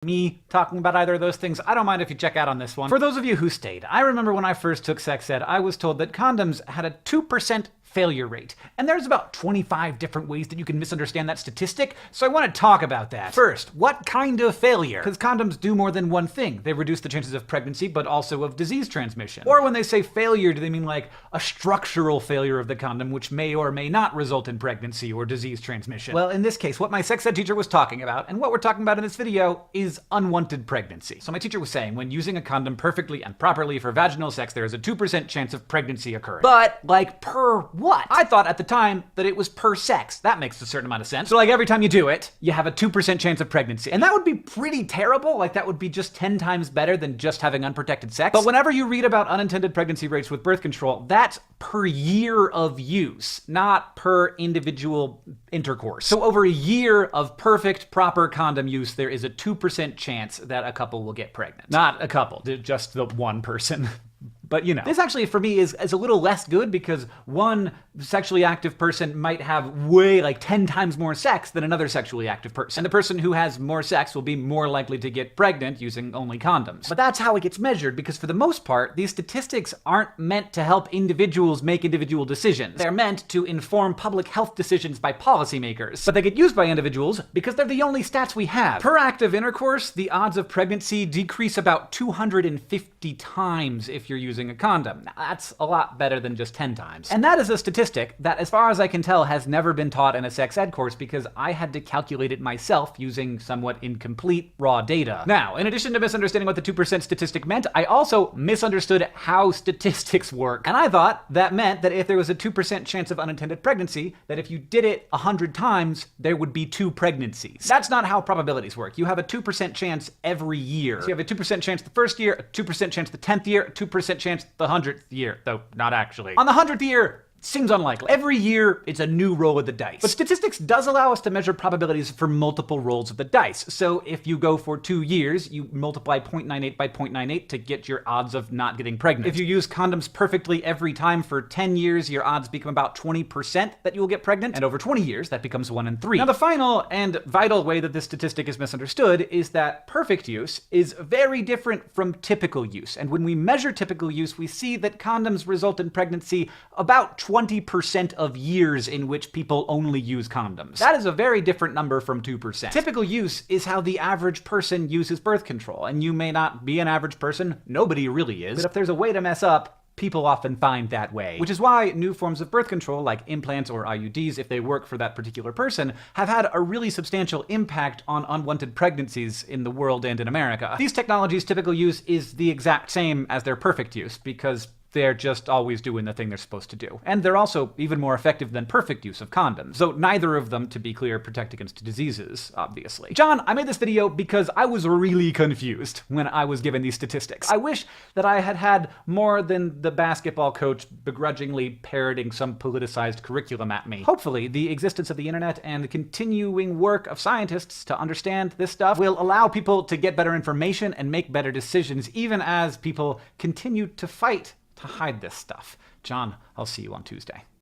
me talking about either of those things, I don't mind if you check out on this one. For those of you who stayed, I remember when I first took sex ed, I was told that condoms had a 2% failure rate. And there's about 25 different ways that you can misunderstand that statistic, so I want to talk about that. First, what kind of failure? Because condoms do more than one thing. They reduce the chances of pregnancy, but also of disease transmission. Or when they say failure, do they mean like a structural failure of the condom, which may or may not result in pregnancy or disease transmission? Well, in this case, what my sex ed teacher was talking about, and what we're talking about in this video, is unwanted pregnancy. So my teacher was saying, when using a condom perfectly and properly for vaginal sex, there is a 2% chance of pregnancy occurring. But, like, per what? I thought at the time that it was per sex. That makes a certain amount of sense. So like every time you do it, you have a 2% chance of pregnancy. And that would be pretty terrible. Like that would be just 10 times better than just having unprotected sex. But whenever you read about unintended pregnancy rates with birth control, that's per year of use, not per individual intercourse. So over a year of perfect, proper condom use, there is a 2% chance that a couple will get pregnant. Not a couple, just the one person. But you know, this actually for me is a little less good because one sexually active person might have way like 10 times more sex than another sexually active person. And the person who has more sex will be more likely to get pregnant using only condoms. But that's how it gets measured because for the most part, these statistics aren't meant to help individuals make individual decisions. They're meant to inform public health decisions by policymakers. But they get used by individuals because they're the only stats we have. Per active intercourse, the odds of pregnancy decrease about 250 times if you're using a condom. Now, that's a lot better than just 10 times. And that is a statistic that, as far as I can tell, has never been taught in a sex ed course because I had to calculate it myself using somewhat incomplete raw data. Now, in addition to misunderstanding what the 2% statistic meant, I also misunderstood how statistics work. And I thought that meant that if there was a 2% chance of unintended pregnancy, that if you did it 100 times, there would be 2 pregnancies. That's not how probabilities work. You have a 2% chance every year. So you have a 2% chance the first year, a 2% chance the 10th year, a 2% chance the 100th year, though not actually. On the 100th year, seems unlikely. Every year, it's a new roll of the dice. But statistics does allow us to measure probabilities for multiple rolls of the dice. So if you go for 2 years, you multiply 0.98 by 0.98 to get your odds of not getting pregnant. If you use condoms perfectly every time for 10 years, your odds become about 20% that you will get pregnant. And over 20 years, that becomes 1 in 3. Now, the final and vital way that this statistic is misunderstood is that perfect use is very different from typical use. And when we measure typical use, we see that condoms result in pregnancy about 20% of years in which people only use condoms. That is a very different number from 2%. Typical use is how the average person uses birth control, and you may not be an average person, nobody really is, but if there's a way to mess up, people often find that way. Which is why new forms of birth control, like implants or IUDs, if they work for that particular person, have had a really substantial impact on unwanted pregnancies in the world and in America. These technologies' typical use is the exact same as their perfect use, because they're just always doing the thing they're supposed to do. And they're also even more effective than perfect use of condoms, though neither of them, to be clear, protect against diseases, obviously. John, I made this video because I was really confused when I was given these statistics. I wish that I had had more than the basketball coach begrudgingly parroting some politicized curriculum at me. Hopefully, the existence of the internet and the continuing work of scientists to understand this stuff will allow people to get better information and make better decisions, even as people continue to fight to hide this stuff. John, I'll see you on Tuesday.